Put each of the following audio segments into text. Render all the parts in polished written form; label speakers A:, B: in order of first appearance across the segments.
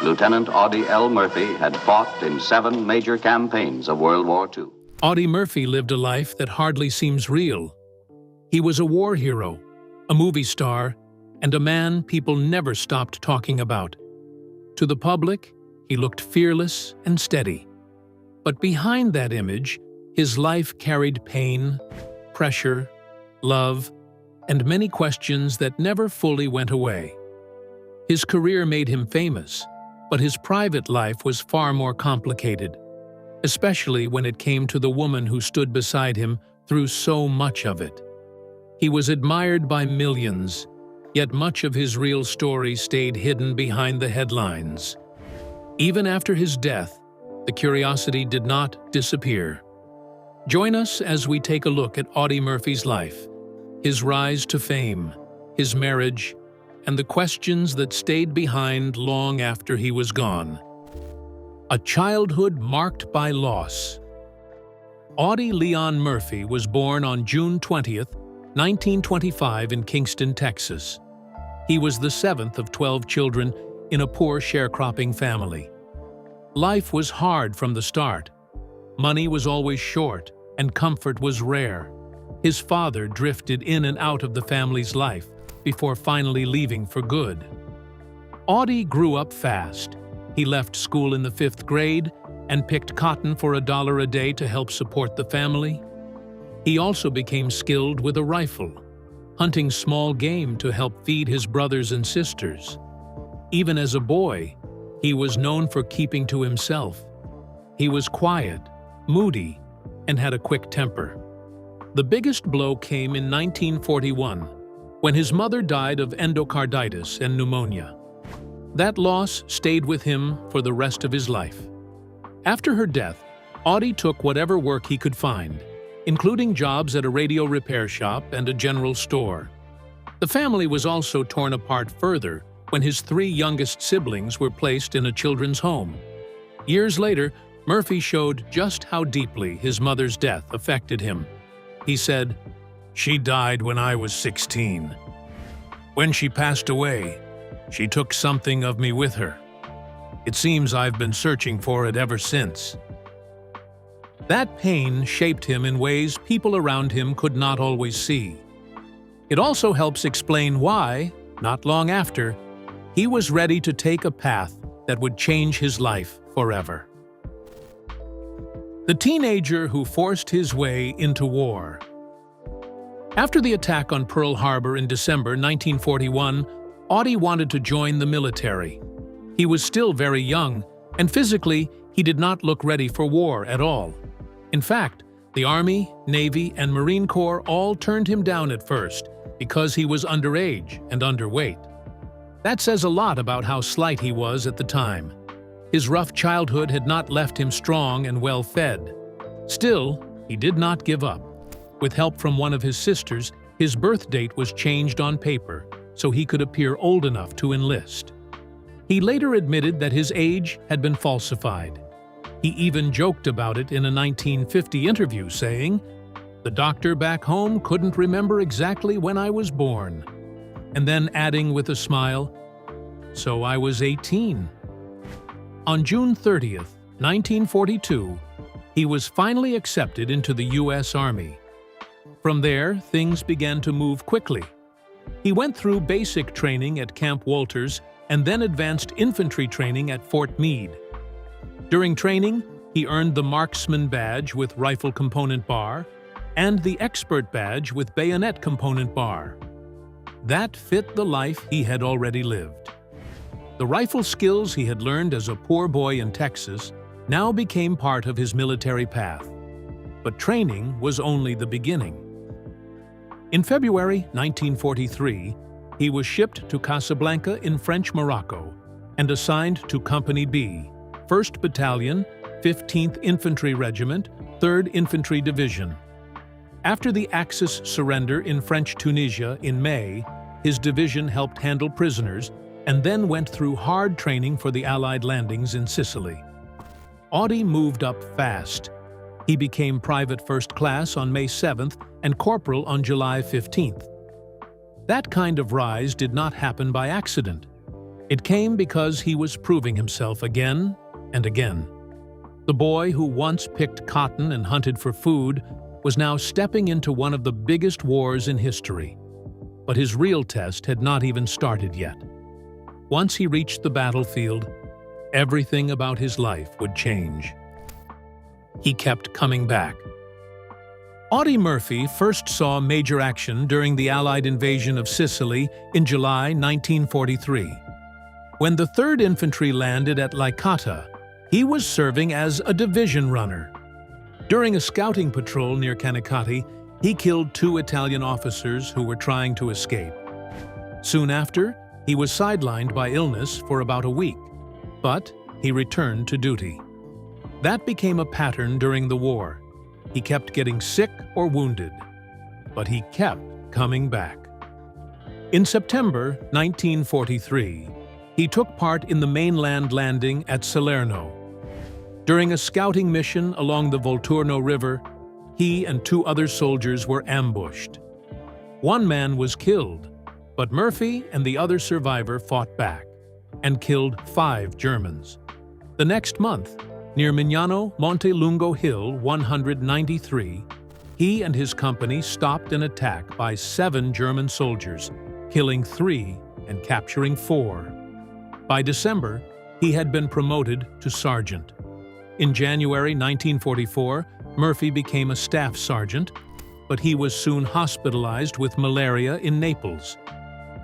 A: Lieutenant Audie L. Murphy had fought in 7 major campaigns of World War II.
B: Audie Murphy lived a life that hardly seems real. He was a war hero, a movie star, and a man people never stopped talking about. To the public, he looked fearless and steady. But behind that image, his life carried pain, pressure, love, and many questions that never fully went away. His career made him famous, but his private life was far more complicated, especially when it came to the woman who stood beside him through so much of it. He was admired by millions, yet much of his real story stayed hidden behind the headlines. Even after his death, the curiosity did not disappear. Join us as we take a look at Audie Murphy's life, his rise to fame, his marriage, and the questions that stayed behind long after he was gone. A childhood marked by loss. Audie Leon Murphy was born on June 20th, 1925 in Kingston, Texas. He was the 7th of 12 children in a poor sharecropping family. Life was hard from the start. Money was always short, and comfort was rare. His father drifted in and out of the family's life before finally leaving for good. Audie grew up fast. He left school in the 5th grade and picked cotton for $1 a day to help support the family. He also became skilled with a rifle, hunting small game to help feed his brothers and sisters. Even as a boy, he was known for keeping to himself. He was quiet, moody, and had a quick temper. The biggest blow came in 1941, when his mother died of endocarditis and pneumonia. That loss stayed with him for the rest of his life. After her death, Audie took whatever work he could find, including jobs at a radio repair shop and a general store. The family was also torn apart further when his 3 youngest siblings were placed in a children's home. Years later, Murphy showed just how deeply his mother's death affected him. He said, "She died when I was 16. When she passed away, she took something of me with her. It seems I've been searching for it ever since." That pain shaped him in ways people around him could not always see. It also helps explain why, not long after, he was ready to take a path that would change his life forever. The teenager who forced his way into war. After the attack on Pearl Harbor in December 1941, Audie wanted to join the military. He was still very young, and physically, he did not look ready for war at all. In fact, the Army, Navy, and Marine Corps all turned him down at first because he was underage and underweight. That says a lot about how slight he was at the time. His rough childhood had not left him strong and well-fed. Still, he did not give up. With help from one of his sisters, his birth date was changed on paper so he could appear old enough to enlist. He later admitted that his age had been falsified. He even joked about it in a 1950 interview, saying, "The doctor back home couldn't remember exactly when I was born," and then adding with a smile, "So I was 18. On June 30th, 1942, he was finally accepted into the U.S. Army. From there, things began to move quickly. He went through basic training at Camp Walters and then advanced infantry training at Fort Meade. During training, he earned the Marksman Badge with Rifle Component Bar and the Expert Badge with Bayonet Component Bar. That fit the life he had already lived. The rifle skills he had learned as a poor boy in Texas now became part of his military path. But training was only the beginning. In February 1943, he was shipped to Casablanca in French Morocco and assigned to Company B, 1st Battalion, 15th Infantry Regiment, 3rd Infantry Division. After the Axis surrender in French Tunisia in May, his division helped handle prisoners and then went through hard training for the Allied landings in Sicily. Audie moved up fast. He became Private First Class on May 7th and Corporal on July 15th. That kind of rise did not happen by accident. It came because he was proving himself again and again. The boy who once picked cotton and hunted for food was now stepping into one of the biggest wars in history. But his real test had not even started yet. Once he reached the battlefield, everything about his life would change. He kept coming back. Audie Murphy first saw major action during the Allied invasion of Sicily in July 1943. When the 3rd Infantry landed at Licata, he was serving as a division runner. During a scouting patrol near Canicattì, he killed 2 Italian officers who were trying to escape. Soon after, he was sidelined by illness for about a week, but he returned to duty. That became a pattern during the war. He kept getting sick or wounded, but he kept coming back. In September 1943, he took part in the mainland landing at Salerno. During a scouting mission along the Volturno River, he and 2 other soldiers were ambushed. 1 man was killed, but Murphy and the other survivor fought back and killed 5 Germans. The next month, near Mignano Montelungo Hill 193, he and his company stopped an attack by 7 German soldiers, killing 3 and capturing 4. By December, he had been promoted to sergeant. In January 1944, Murphy became a staff sergeant, but he was soon hospitalized with malaria in Naples.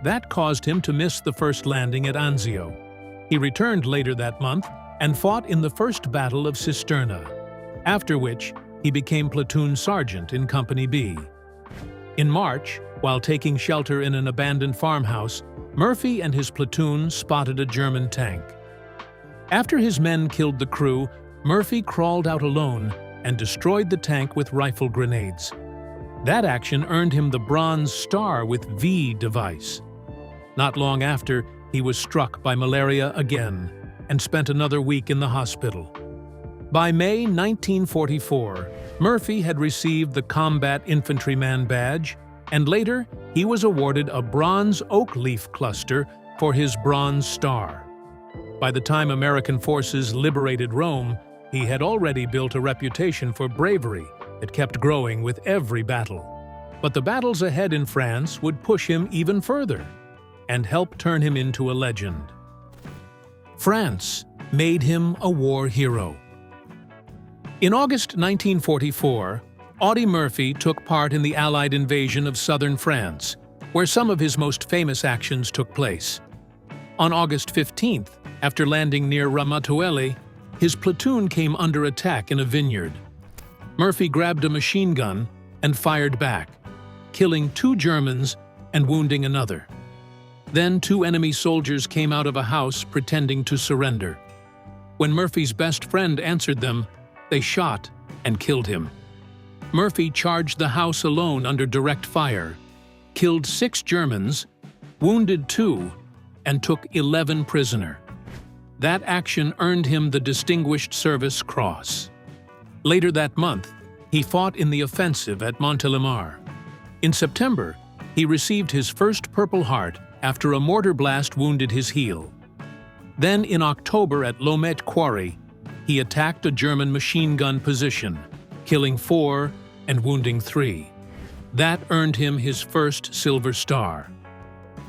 B: That caused him to miss the first landing at Anzio. He returned later that month and fought in the First Battle of Cisterna, after which he became platoon sergeant in Company B. In March, while taking shelter in an abandoned farmhouse, Murphy and his platoon spotted a German tank. After his men killed the crew, Murphy crawled out alone and destroyed the tank with rifle grenades. That action earned him the Bronze Star with V device. Not long after, he was struck by malaria again and spent another week in the hospital. By May 1944, Murphy had received the Combat Infantryman Badge, and later he was awarded a bronze oak leaf cluster for his Bronze Star. By the time American forces liberated Rome, he had already built a reputation for bravery that kept growing with every battle. But the battles ahead in France would push him even further and help turn him into a legend. France made him a war hero. In August 1944, Audie Murphy took part in the Allied invasion of southern France, where some of his most famous actions took place. On August 15th, after landing near Ramatuelle, his platoon came under attack in a vineyard. Murphy grabbed a machine gun and fired back, killing 2 Germans and wounding another. Then 2 enemy soldiers came out of a house pretending to surrender. When Murphy's best friend answered them, they shot and killed him. Murphy charged the house alone under direct fire, killed 6 Germans, wounded 2, and took 11 prisoner. That action earned him the Distinguished Service Cross. Later that month, he fought in the offensive at Montélimar. In September, he received his first Purple Heart after a mortar blast wounded his heel. Then in October at Lomet Quarry, he attacked a German machine gun position, killing 4 and wounding 3. That earned him his first Silver Star.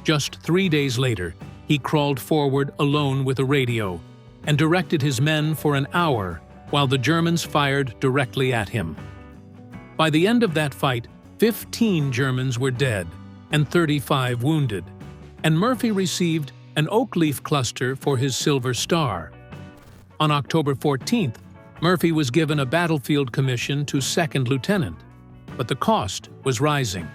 B: Just 3 days later, he crawled forward alone with a radio and directed his men for an hour while the Germans fired directly at him. By the end of that fight, 15 Germans were dead and 35 wounded, and Murphy received an oak leaf cluster for his Silver Star. On October 14th, Murphy was given a battlefield commission to second lieutenant, but the cost was rising.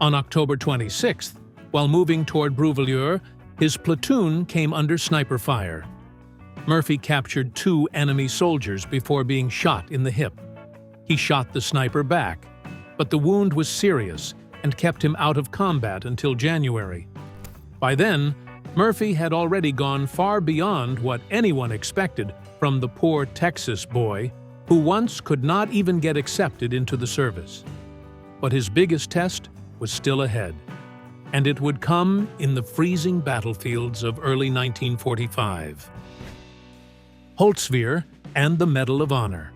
B: On October 26th, while moving toward Bruvilleur, his platoon came under sniper fire. Murphy captured 2 enemy soldiers before being shot in the hip. He shot the sniper back, but the wound was serious and kept him out of combat until January. By then, Murphy had already gone far beyond what anyone expected from the poor Texas boy who once could not even get accepted into the service. But his biggest test was still ahead. and it would come in the freezing battlefields of early 1945. Holtzwihr and the Medal of Honor.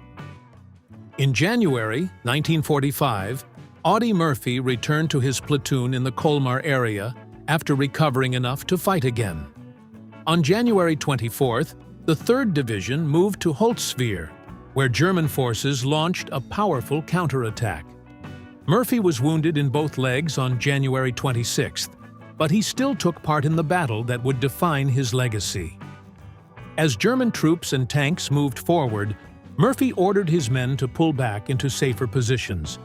B: In January 1945, Audie Murphy returned to his platoon in the Colmar area after recovering enough to fight again. On January 24th, the 3rd Division moved to Holtzwihr, where German forces launched a powerful counterattack. Murphy was wounded in both legs on January 26th, but he still took part in the battle that would define his legacy. As German troops and tanks moved forward, Murphy ordered his men to pull back into safer positions.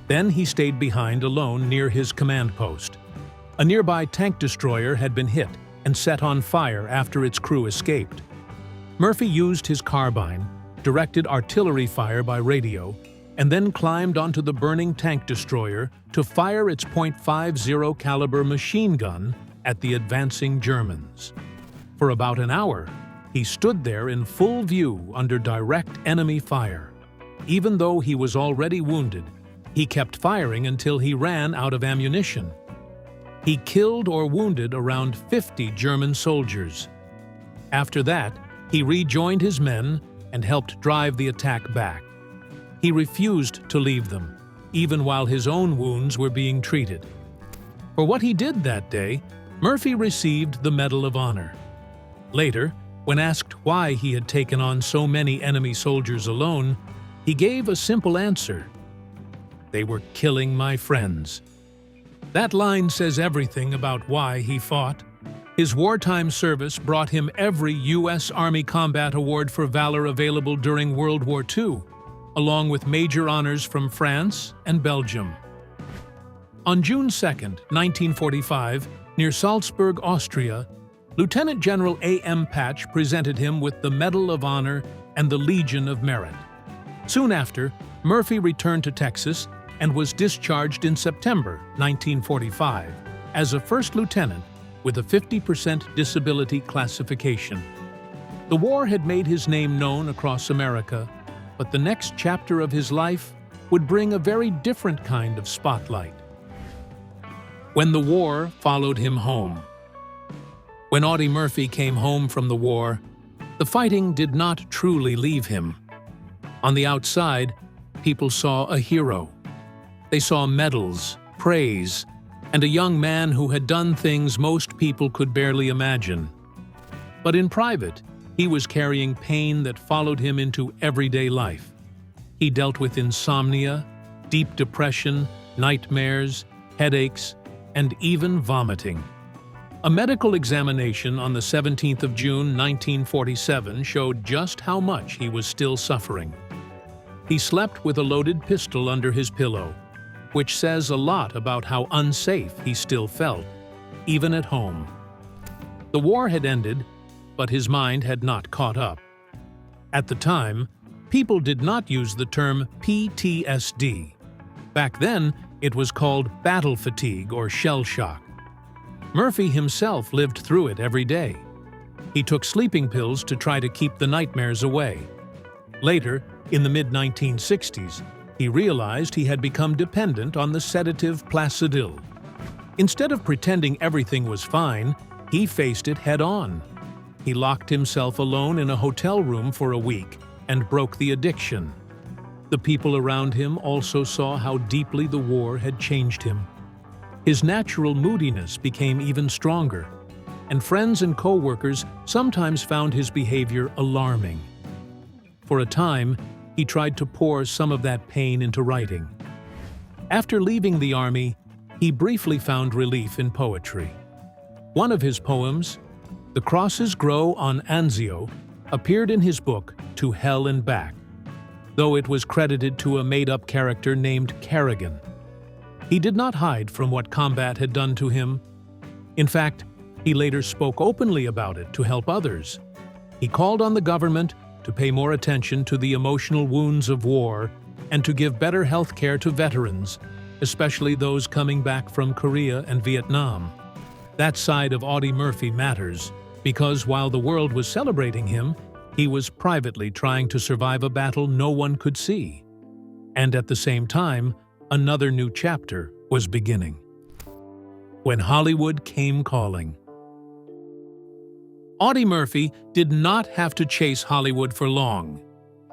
B: Then he stayed behind alone near his command post. A nearby tank destroyer had been hit and set on fire after its crew escaped. Murphy used his carbine, directed artillery fire by radio, and then climbed onto the burning tank destroyer to fire its .50 caliber machine gun at the advancing Germans. For about an hour, he stood there in full view under direct enemy fire. Even though he was already wounded, he kept firing until he ran out of ammunition. He killed or wounded around 50 German soldiers. After that, he rejoined his men and helped drive the attack back. He refused to leave them, even while his own wounds were being treated. For what he did that day, Murphy received the Medal of Honor. Later, when asked why he had taken on so many enemy soldiers alone, he gave a simple answer: "They were killing my friends." That line says everything about why he fought. His wartime service brought him every U.S. Army Combat Award for Valor available during World War II, along with major honors from France and Belgium. On June 2, 1945, near Salzburg, Austria, Lieutenant General A.M. Patch presented him with the Medal of Honor and the Legion of Merit. Soon after, Murphy returned to Texas and was discharged in September 1945 as a first lieutenant with a 50% disability classification. The war had made his name known across America, but the next chapter of his life would bring a very different kind of spotlight. When the war followed him home. When Audie Murphy came home from the war, the fighting did not truly leave him. On the outside, people saw a hero. They saw medals, praise, and a young man who had done things most people could barely imagine. But in private, he was carrying pain that followed him into everyday life. He dealt with insomnia, deep depression, nightmares, headaches, and even vomiting. A medical examination on the 17th of June 1947 showed just how much he was still suffering. He slept with a loaded pistol under his pillow, which says a lot about how unsafe he still felt, even at home. The war had ended, but his mind had not caught up. At the time, people did not use the term PTSD. Back then, it was called battle fatigue or shell shock. Murphy himself lived through it every day. He took sleeping pills to try to keep the nightmares away. Later, in the mid-1960s, he realized he had become dependent on the sedative Placidil. Instead of pretending everything was fine, he faced it head-on. He locked himself alone in a hotel room for a week and broke the addiction. The people around him also saw how deeply the war had changed him. His natural moodiness became even stronger, and friends and co-workers sometimes found his behavior alarming. For a time, he tried to pour some of that pain into writing. After leaving the army, he briefly found relief in poetry. One of his poems, "The Crosses Grow on Anzio," appeared in his book To Hell and Back, though it was credited to a made-up character named Kerrigan. He did not hide from what combat had done to him. In fact, he later spoke openly about it to help others. He called on the government to pay more attention to the emotional wounds of war and to give better health care to veterans, especially those coming back from Korea and Vietnam. That side of Audie Murphy matters, because while the world was celebrating him, he was privately trying to survive a battle no one could see. And at the same time, another new chapter was beginning. when Hollywood came calling. Audie Murphy did not have to chase Hollywood for long.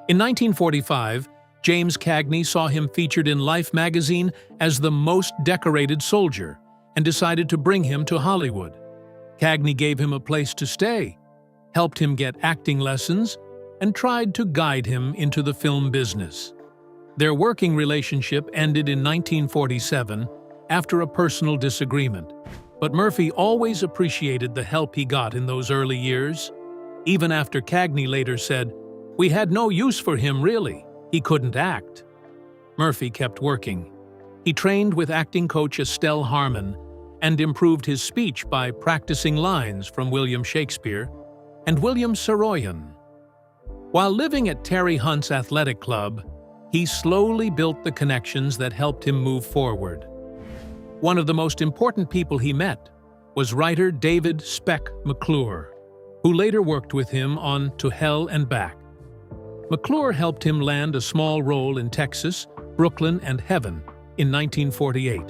B: In 1945, James Cagney saw him featured in Life magazine as the most decorated soldier and decided to bring him to Hollywood. Cagney gave him a place to stay, helped him get acting lessons, and tried to guide him into the film business. Their working relationship ended in 1947 after a personal disagreement, but Murphy always appreciated the help he got in those early years. Even after Cagney later said, "We had no use for him really. He couldn't act." Murphy kept working. He trained with acting coach Estelle Harmon and improved his speech by practicing lines from William Shakespeare and William Saroyan. While living at Terry Hunt's athletic club, he slowly built the connections that helped him move forward. One of the most important people he met was writer David "Speck" McClure, who later worked with him on To Hell and Back. McClure helped him land a small role in Texas, Brooklyn, and Heaven in 1948.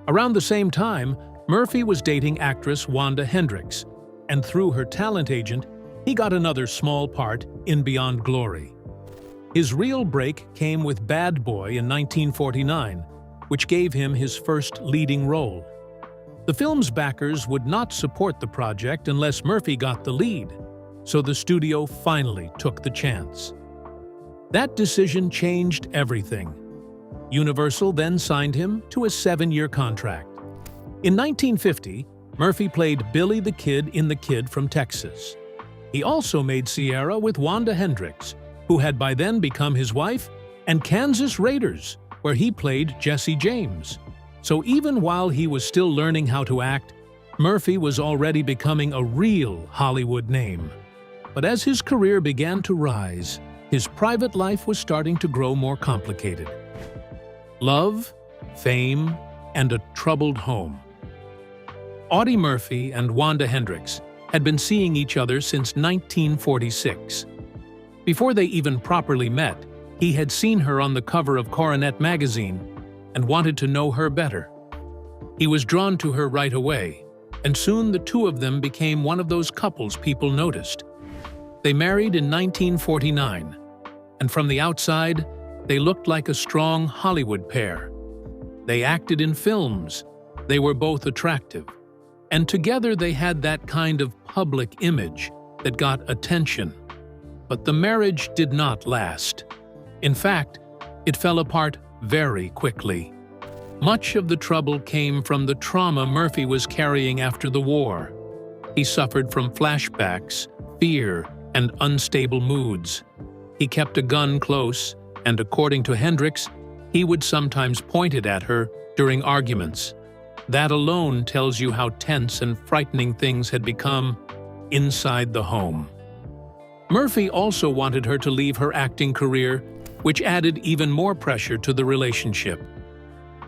B: Around the same time, Murphy was dating actress Wanda Hendricks, and through her talent agent, he got another small part in Beyond Glory. His real break came with Bad Boy in 1949, which gave him his first leading role. The film's backers would not support the project unless Murphy got the lead, so the studio finally took the chance. That decision changed everything. Universal then signed him to a 7-year contract. In 1950, Murphy played Billy the Kid in The Kid from Texas. He also made Sierra with Wanda Hendricks, who had by then become his wife, and Kansas Raiders, where he played Jesse James. So even while he was still learning how to act, Murphy was already becoming a real Hollywood name. But as his career began to rise, his private life was starting to grow more complicated. Love, fame, and a troubled home. Audie Murphy and Wanda Hendricks had been seeing each other since 1946. Before they even properly met, he had seen her on the cover of Coronet magazine and wanted to know her better. He was drawn to her right away, and soon the two of them became one of those couples people noticed. They married in 1949, and from the outside, they looked like a strong Hollywood pair. They acted in films, they were both attractive, and together they had that kind of public image that got attention. But the marriage did not last. In fact, it fell apart very quickly. Much of the trouble came from the trauma Murphy was carrying after the war. He suffered from flashbacks, fear, and unstable moods. He kept a gun close, and according to Hendricks, he would sometimes point it at her during arguments. That alone tells you how tense and frightening things had become inside the home. Murphy also wanted her to leave her acting career, which added even more pressure to the relationship.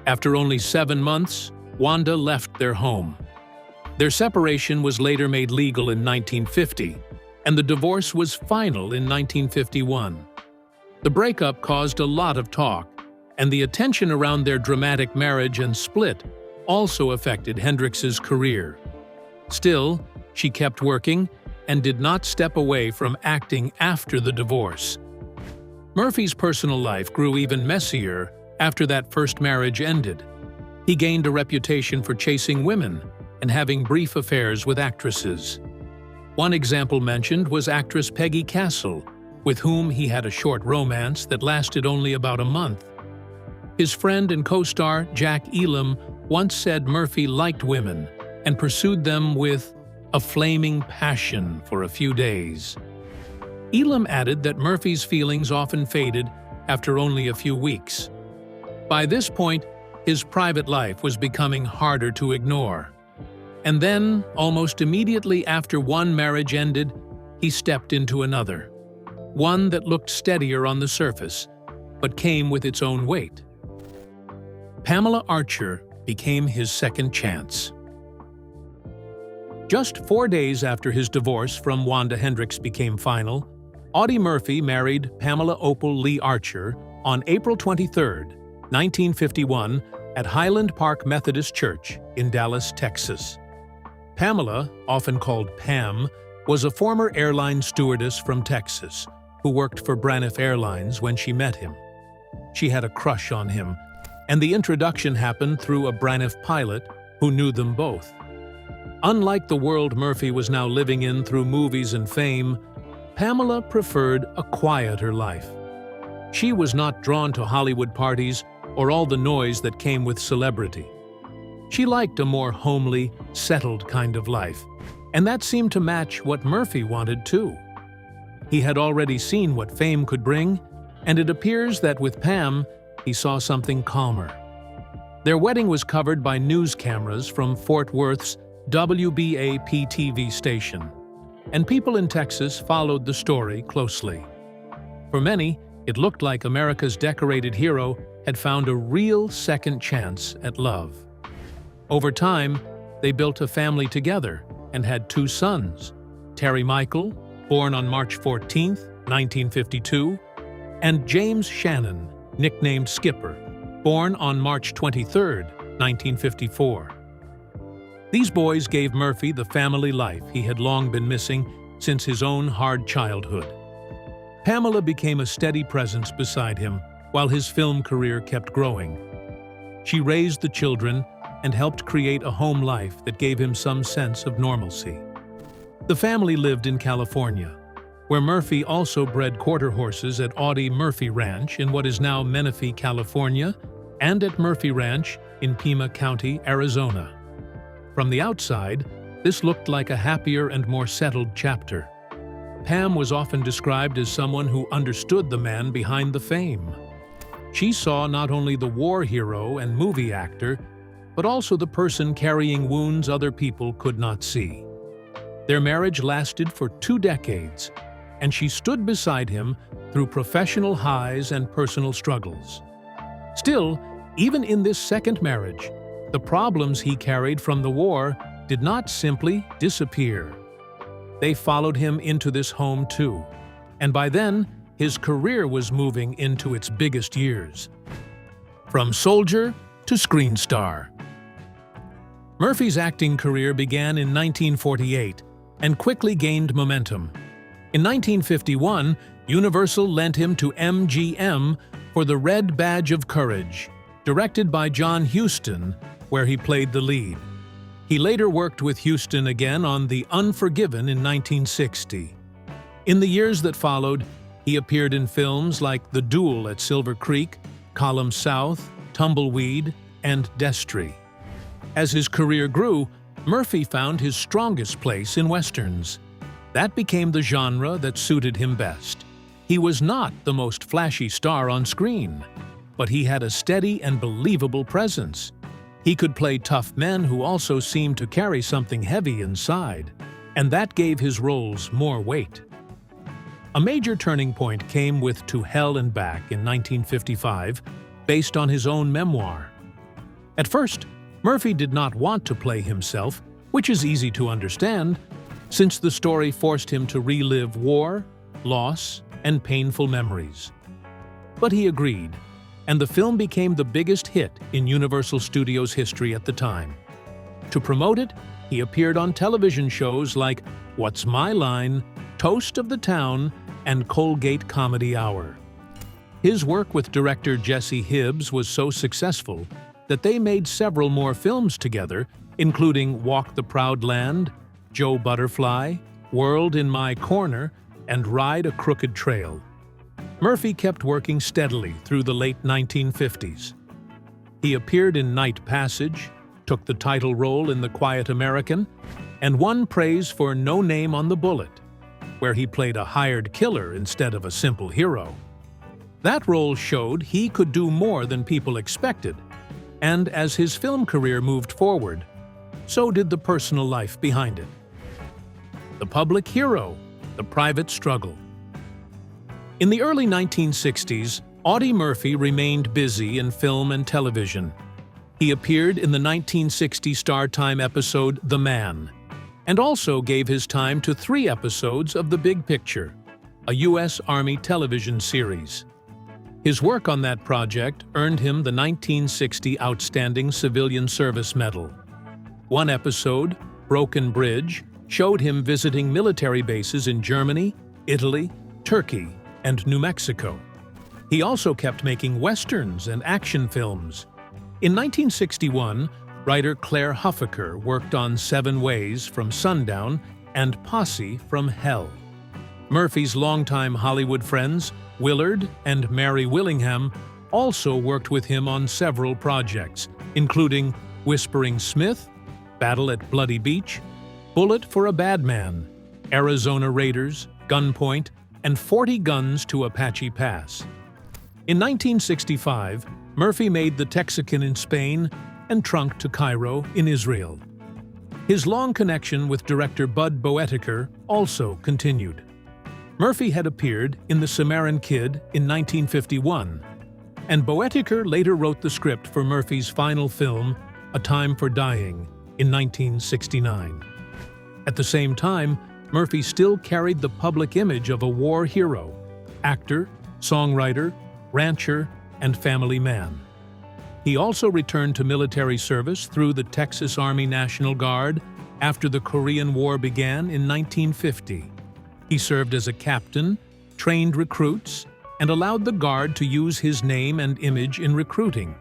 B: After only 7 months, Wanda left their home. Their separation was later made legal in 1950, and the divorce was final in 1951. The breakup caused a lot of talk, and the attention around their dramatic marriage and split also affected Hendricks's career. Still, she kept working and did not step away from acting after the divorce. Murphy's personal life grew even messier after that first marriage ended. He gained a reputation for chasing women and having brief affairs with actresses. One example mentioned was actress Peggy Castle, with whom he had a short romance that lasted only about a month. His friend and co-star Jack Elam once said Murphy liked women and pursued them with a flaming passion for a few days. Elam added that Murphy's feelings often faded after only a few weeks. By this point, his private life was becoming harder to ignore. And then, almost immediately after one marriage ended, he stepped into another. One that looked steadier on the surface, but came with its own weight. Pamela Archer became his second chance. Just 4 days after his divorce from Wanda Hendricks became final, Audie Murphy married Pamela Opal Lee Archer on April 23, 1951, at Highland Park Methodist Church in Dallas, Texas. Pamela, often called Pam, was a former airline stewardess from Texas who worked for Braniff Airlines when she met him. She had a crush on him, and the introduction happened through a Braniff pilot who knew them both. Unlike the world Murphy was now living in through movies and fame, Pamela preferred a quieter life. She was not drawn to Hollywood parties or all the noise that came with celebrity. She liked a more homely, settled kind of life, and that seemed to match what Murphy wanted too. He had already seen what fame could bring, and it appears that with Pam, he saw something calmer. Their wedding was covered by news cameras from Fort Worth's WBAP-TV station, and people in Texas followed the story closely. For many, it looked like America's decorated hero had found a real second chance at love. Over time, they built a family together and had 2 sons, Terry Michael, born on March 14, 1952, and James Shannon, nicknamed Skipper, born on March 23, 1954. These boys gave Murphy the family life he had long been missing since his own hard childhood. Pamela became a steady presence beside him while his film career kept growing. She raised the children and helped create a home life that gave him some sense of normalcy. The family lived in California, where Murphy also bred quarter horses at Audie Murphy Ranch in what is now Menifee, California, and at Murphy Ranch in Pima County, Arizona. From the outside, this looked like a happier and more settled chapter. Pam was often described as someone who understood the man behind the fame. She saw not only the war hero and movie actor, but also the person carrying wounds other people could not see. Their marriage lasted for 2 decades, and she stood beside him through professional highs and personal struggles. Still, even in this second marriage, the problems he carried from the war did not simply disappear. They followed him into this home too, and by then, his career was moving into its biggest years. From soldier to screen star. Murphy's acting career began in 1948 and quickly gained momentum. In 1951, Universal lent him to MGM for The Red Badge of Courage, directed by John Huston, where he played the lead. He later worked with Huston again on The Unforgiven in 1960. In the years that followed, he appeared in films like The Duel at Silver Creek, Column South, Tumbleweed, and Destry. As his career grew, Murphy found his strongest place in westerns. That became the genre that suited him best. He was not the most flashy star on screen, but he had a steady and believable presence. He could play tough men who also seemed to carry something heavy inside, and that gave his roles more weight. A major turning point came with To Hell and Back in 1955, based on his own memoir. At first, Murphy did not want to play himself, which is easy to understand, since the story forced him to relive war, loss, and painful memories. But he agreed, and the film became the biggest hit in Universal Studios history at the time. To promote it, he appeared on television shows like What's My Line, Toast of the Town, and Colgate Comedy Hour. His work with director Jesse Hibbs was so successful that they made several more films together, including Walk the Proud Land, Joe Butterfly, World in My Corner, and Ride a Crooked Trail. Murphy kept working steadily through the late 1950s. He appeared in Night Passage, took the title role in The Quiet American, and won praise for No Name on the Bullet, where he played a hired killer instead of a simple hero. That role showed he could do more than people expected, and as his film career moved forward, so did the personal life behind it. The public hero, the private struggle. In the early 1960s, Audie Murphy remained busy in film and television. He appeared in the 1960 Star-Time episode The Man, and also gave his time to 3 episodes of The Big Picture, a U.S. Army television series. His work on that project earned him the 1960 Outstanding Civilian Service Medal. One episode, Broken Bridge, showed him visiting military bases in Germany, Italy, Turkey, and New Mexico. He also kept making westerns and action films. In 1961, writer Claire Huffaker worked on 7 Ways from Sundown and Posse from Hell. Murphy's longtime Hollywood friends, Willard and Mary Willingham, also worked with him on several projects, including Whispering Smith, Battle at Bloody Beach, Bullet for a Bad Man, Arizona Raiders, Gunpoint, and 40 Guns to Apache Pass. In 1965, Murphy made The Texican in Spain and Trunk to Cairo in Israel. His long connection with director Bud Boetiker also continued. Murphy had appeared in The Cimarron Kid in 1951, and Boetiker later wrote the script for Murphy's final film, A Time for Dying, in 1969. At the same time, Murphy still carried the public image of a war hero, actor, songwriter, rancher, and family man. He also returned to military service through the Texas Army National Guard after the Korean War began in 1950. He served as a captain, trained recruits, and allowed the Guard to use his name and image in recruiting.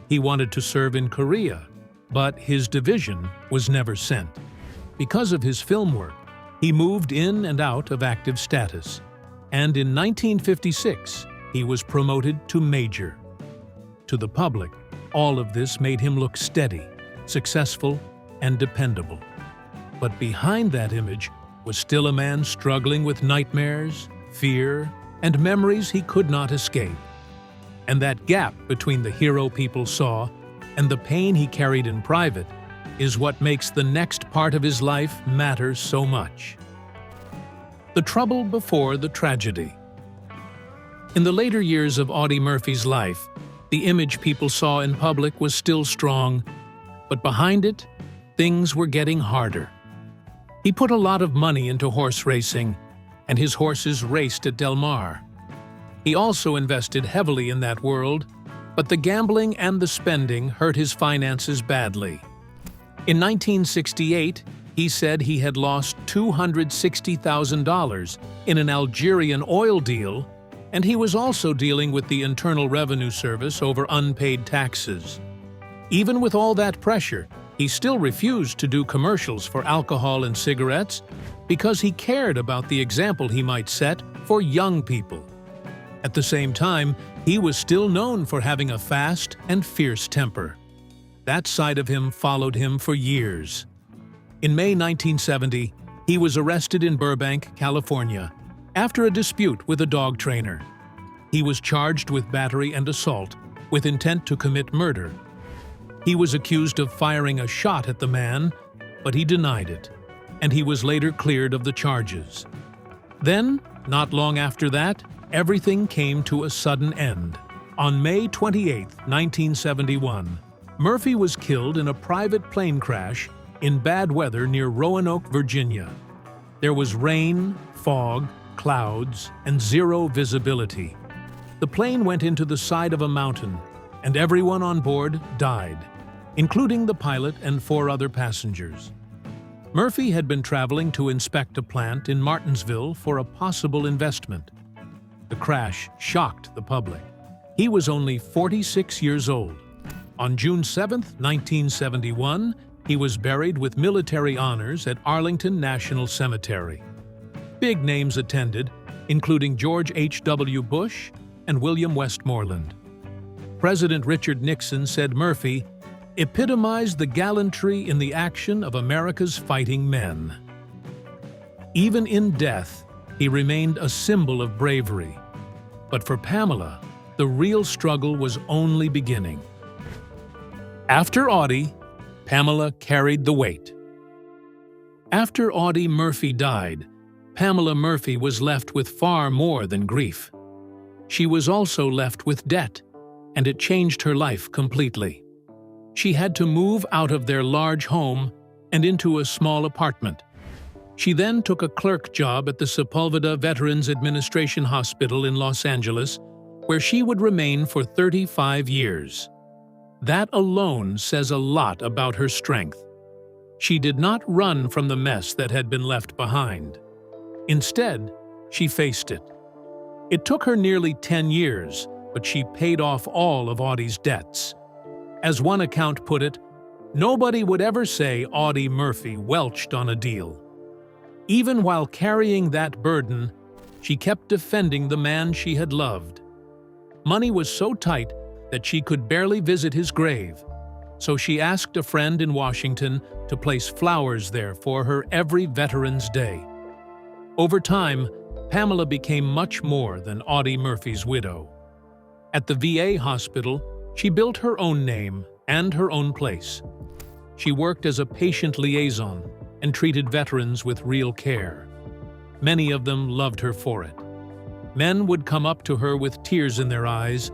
B: He wanted to serve in Korea, but his division was never sent. Because of his film work, he moved in and out of active status, and in 1956, he was promoted to major. To the public, all of this made him look steady, successful, and dependable. But behind that image was still a man struggling with nightmares, fear, and memories he could not escape. And that gap between the hero people saw and the pain he carried in private is what makes the next part of his life matter so much. The trouble before the tragedy. In the later years of Audie Murphy's life, the image people saw in public was still strong, but behind it, things were getting harder. He put a lot of money into horse racing, and his horses raced at Del Mar. He also invested heavily in that world, but the gambling and the spending hurt his finances badly. In 1968, he said he had lost $260,000 in an Algerian oil deal, and he was also dealing with the Internal Revenue Service over unpaid taxes. Even with all that pressure, he still refused to do commercials for alcohol and cigarettes because he cared about the example he might set for young people. At the same time, he was still known for having a fast and fierce temper. That side of him followed him for years. In May 1970, he was arrested in Burbank, California, after a dispute with a dog trainer. He was charged with battery and assault, with intent to commit murder. He was accused of firing a shot at the man, but he denied it, and he was later cleared of the charges. Then, not long after that, everything came to a sudden end. On May 28, 1971, Murphy was killed in a private plane crash in bad weather near Roanoke, Virginia. There was rain, fog, clouds, and zero visibility. The plane went into the side of a mountain, and everyone on board died, including the pilot and 4 other passengers. Murphy had been traveling to inspect a plant in Martinsville for a possible investment. The crash shocked the public. He was only 46 years old. On June 7, 1971, he was buried with military honors at Arlington National Cemetery. Big names attended, including George H.W. Bush and William Westmoreland. President Richard Nixon said Murphy epitomized the gallantry in the action of America's fighting men. Even in death, he remained a symbol of bravery. But for Pamela, the real struggle was only beginning. After Audie, Pamela carried the weight. After Audie Murphy died, Pamela Murphy was left with far more than grief. She was also left with debt, and it changed her life completely. She had to move out of their large home and into a small apartment. She then took a clerk job at the Sepulveda Veterans Administration Hospital in Los Angeles where she would remain for 35 years. That alone says a lot about her strength. She did not run from the mess that had been left behind. Instead, she faced it. It took her nearly 10 years, but she paid off all of Audie's debts. As one account put it, nobody would ever say Audie Murphy welched on a deal. Even while carrying that burden, she kept defending the man she had loved. Money was so tight that she could barely visit his grave, so she asked a friend in Washington to place flowers there for her every Veterans Day. Over time, Pamela became much more than Audie Murphy's widow. At the VA hospital, she built her own name and her own place. She worked as a patient liaison and treated veterans with real care. Many of them loved her for it. Men would come up to her with tears in their eyes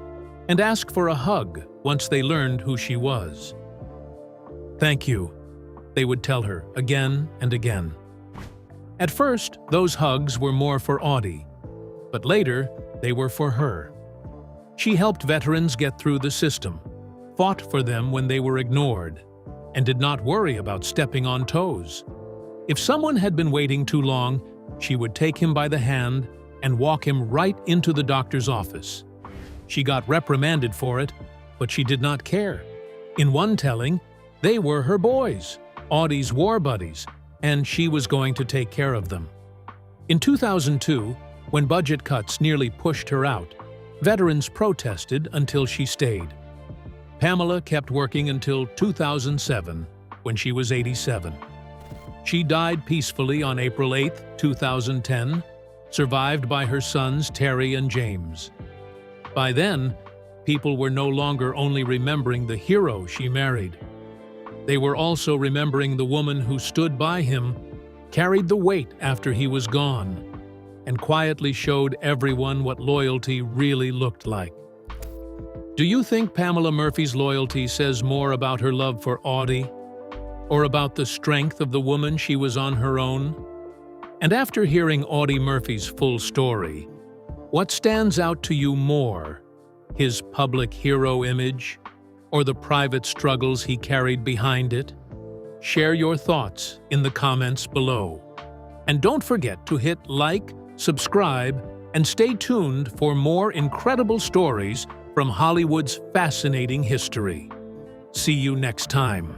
B: and ask for a hug once they learned who she was. "Thank you," they would tell her again and again. At first, those hugs were more for Audie, but later, they were for her. She helped veterans get through the system, fought for them when they were ignored, and did not worry about stepping on toes. If someone had been waiting too long, she would take him by the hand and walk him right into the doctor's office. She got reprimanded for it, but she did not care. In one telling, they were her boys, Audie's war buddies, and she was going to take care of them. In 2002, when budget cuts nearly pushed her out, veterans protested until she stayed. Pamela kept working until 2007, when she was 87. She died peacefully on April 8, 2010, survived by her sons Terry and James. By then, people were no longer only remembering the hero she married. They were also remembering the woman who stood by him, carried the weight after he was gone, and quietly showed everyone what loyalty really looked like. Do you think Pamela Murphy's loyalty says more about her love for Audie, or about the strength of the woman she was on her own? And after hearing Audie Murphy's full story, what stands out to you more, his public hero image, or the private struggles he carried behind it? Share your thoughts in the comments below. And don't forget to hit like, subscribe, and stay tuned for more incredible stories from Hollywood's fascinating history. See you next time.